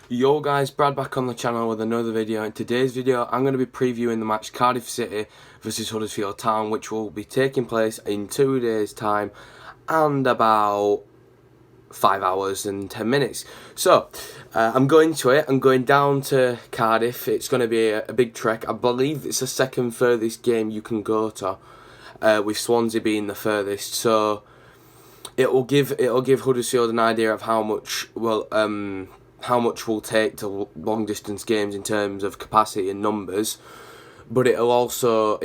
Yo guys, Brad back on the channel with another video. In today's video I'm going to be previewing the match Cardiff City versus Huddersfield Town, which will be taking place in 2 days time and about 5 hours and 10 minutes. So I'm going to it. I'm going down to Cardiff. It's going to be a big trek. I believe it's the second furthest game you can go to, with Swansea being the furthest. So it'll give Huddersfield an idea of how much we'll take to long distance games in terms of capacity and numbers, but it'll also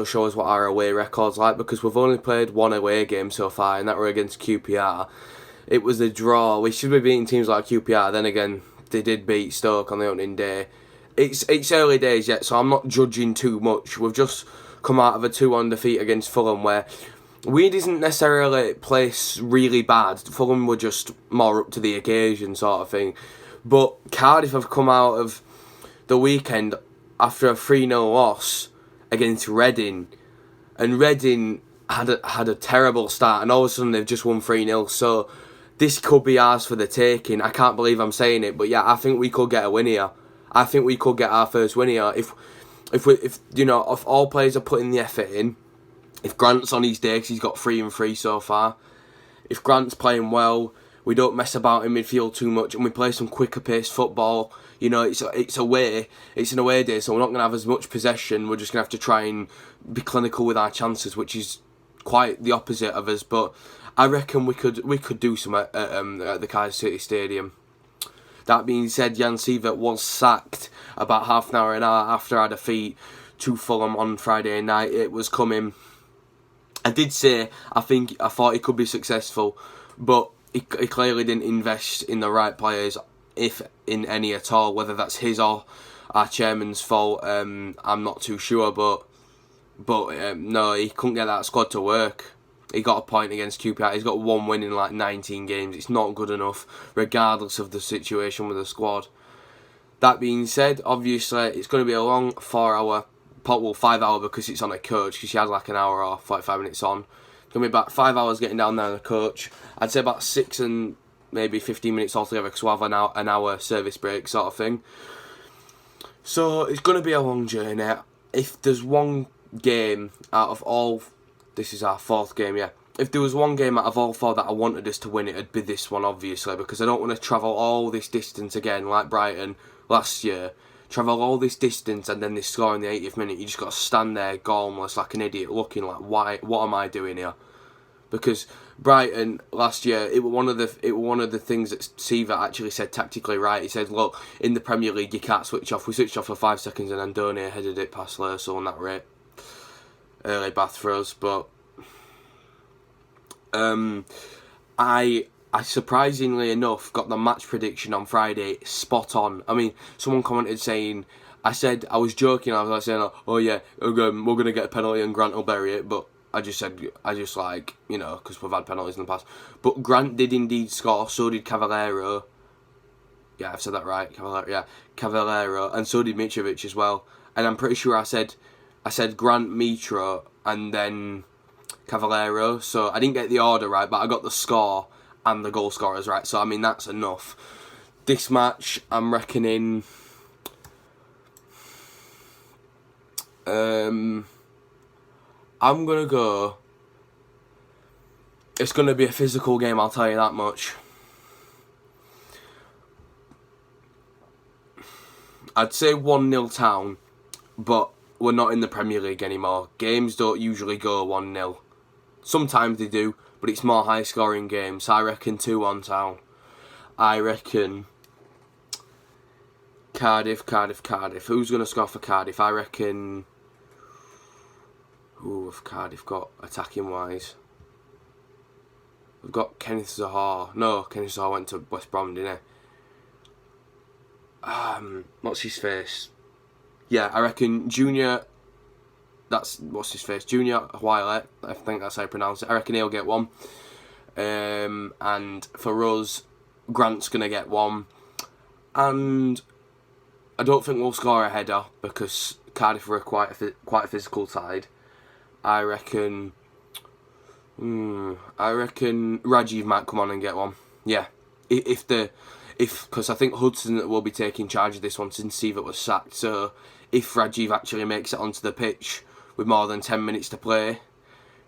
show us what our away record's like, because we've only played one away game so far, and that were against QPR. It was a draw. We should be beating teams like QPR. Then again, they did beat Stoke on the opening day. It's early days yet, so I'm not judging too much. We've just come out of a 2-1 defeat against Fulham, where we didn't necessarily place really bad. Fulham were just more up to the occasion sort of thing. But Cardiff have come out of the weekend after a 3-0 loss against Reading. And Reading had a terrible start, and all of a sudden they've just won 3-0. So this could be ours for the taking. I can't believe I'm saying it, but yeah, I think we could get a win here. I think we could get our first win here. If all players are putting the effort in, if Grant's on his day, because he's got 3 and 3 so far, if Grant's playing well, we don't mess about in midfield too much, and we play some quicker paced football. It's an away day, so we're not going to have as much possession. We're just going to have to try and be clinical with our chances, which is quite the opposite of us. But I reckon we could do some at the Cardiff City Stadium. That being said, Jan Sievert was sacked about half an hour after our defeat to Fulham on Friday night. It was coming. I did say I thought he could be successful, but he clearly didn't invest in the right players, if in any at all. Whether that's his or our chairman's fault, I'm not too sure. But no, he couldn't get that squad to work. He got a point against QPR. He's got 1 win in like 19 games. It's not good enough, regardless of the situation with the squad. That being said, obviously it's going to be a long 5 hour, because it's on a coach, because she has like an hour or 45 minutes on. It's going to be about 5 hours getting down there on a coach. I'd say about 6 and maybe 15 minutes altogether, because we'll have an hour service break sort of thing. So it's going to be a long journey. If there's one game out of all... This is our 4th game, yeah. If there was one game out of all 4 that I wanted us to win, it'd be this one, obviously, because I don't want to travel all this distance again, like Brighton last year. Travel all this distance and then they score in the 80th minute. You just got to stand there gormless like an idiot, looking like, what am I doing here? Because Brighton last year, it was one of the things that Sievert actually said tactically right. He said, look, in the Premier League you can't switch off. We switched off for 5 seconds and Andone headed it past Lersel, and that rate. Early bath for us, but I surprisingly enough got the match prediction on Friday spot on. I mean, someone commented saying, I was joking. I was like saying, oh yeah, we're gonna get a penalty and Grant will bury it, but because we've had penalties in the past. But Grant did indeed score. So did Cavallero. Yeah, I've said that right. Cavallero, and so did Mitrovic as well. And I'm pretty sure I said Grant, Mitro, and then Cavallero. So I didn't get the order right, but I got the score and the goal scorers right. So I mean, that's enough. This match, I'm reckoning. I'm gonna go. It's gonna be a physical game, I'll tell you that much. I'd say 1-0 Town, but we're not in the Premier League anymore. Games don't usually go 1-0. Sometimes they do, but it's more high-scoring games. So I reckon 2-1 Town. I reckon Cardiff. Who's going to score for Cardiff? I reckon... Who have Cardiff got attacking-wise? We've got Kenneth Zaha. No, Kenneth Zaha went to West Brom, didn't he? What's his face? Yeah, I reckon Junior... what's his face? Junior Wiley, I think that's how you pronounce it. I reckon he'll get 1. And for us, Grant's going to get 1. And I don't think we'll score a header, because Cardiff are quite a physical side. I reckon Rajiv might come on and get 1. Yeah. If because I think Hudson will be taking charge of this one since Steve was sacked. So if Rajiv actually makes it onto the pitch with more than 10 minutes to play,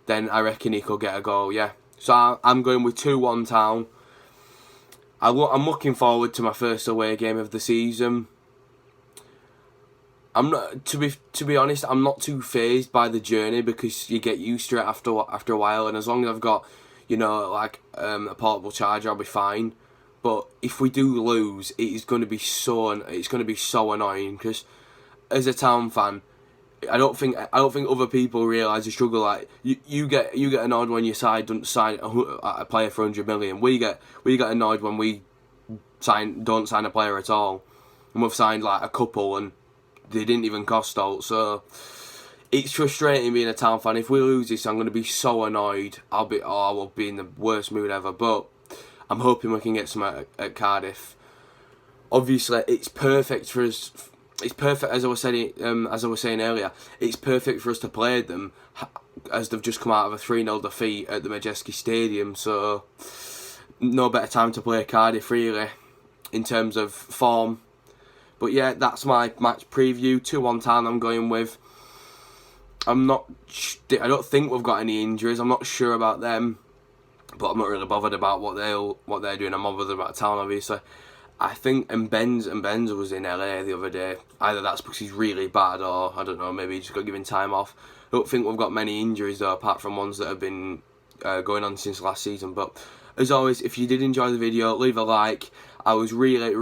then I reckon he could get a goal. Yeah. So I'm going with 2-1 Town. I'm looking forward to my first away game of the season. I'm not, to be honest, I'm not too phased by the journey because you get used to it after a while, and as long as I've got, you know, like a portable charger, I'll be fine. But if we do lose, it's going to be so annoying because as a Town fan, I don't think other people realise the struggle. Like you get annoyed when your side don't sign a player for 100 million. We get annoyed when we don't sign a player at all, and we've signed like a couple and they didn't even cost out. So it's frustrating being a Town fan. If we lose this, I'm going to be so annoyed. I will be in the worst mood ever. But I'm hoping we can get some at Cardiff. Obviously, it's perfect for us. It's perfect, as I was saying earlier. It's perfect for us to play them as they've just come out of a 3-0 defeat at the Majeski Stadium. So no better time to play Cardiff really in terms of form. But yeah, that's my match preview. 2-1 Town I'm going with. I don't think we've got any injuries. I'm not sure about them, but I'm not really bothered about what they're doing. I'm bothered about Town, obviously. I think Benza was in LA the other day. Either that's because he's really bad, or I don't know, maybe he just got given time off. I don't think we've got many injuries though, apart from ones that have been going on since last season. But as always, if you did enjoy the video, leave a like. I was really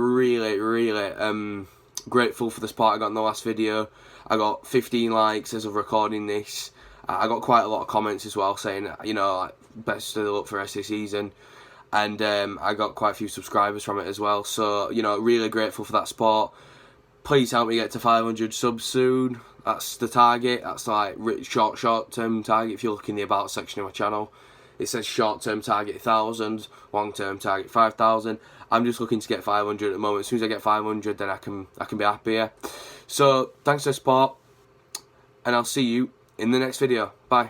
grateful for the support I got in the last video. I got 15 likes as of recording this. I got quite a lot of comments as well saying, you know, like, best of luck for the rest of the season. And I got quite a few subscribers from it as well. So, you know, really grateful for that support. Please help me get to 500 subs soon. That's the target. That's like short-term target. If you look in the about section of my channel, it says short-term target 1,000, long-term target 5,000. I'm just looking to get 500 at the moment. As soon as I get 500, then I can be happier. So thanks for the support, and I'll see you in the next video. Bye.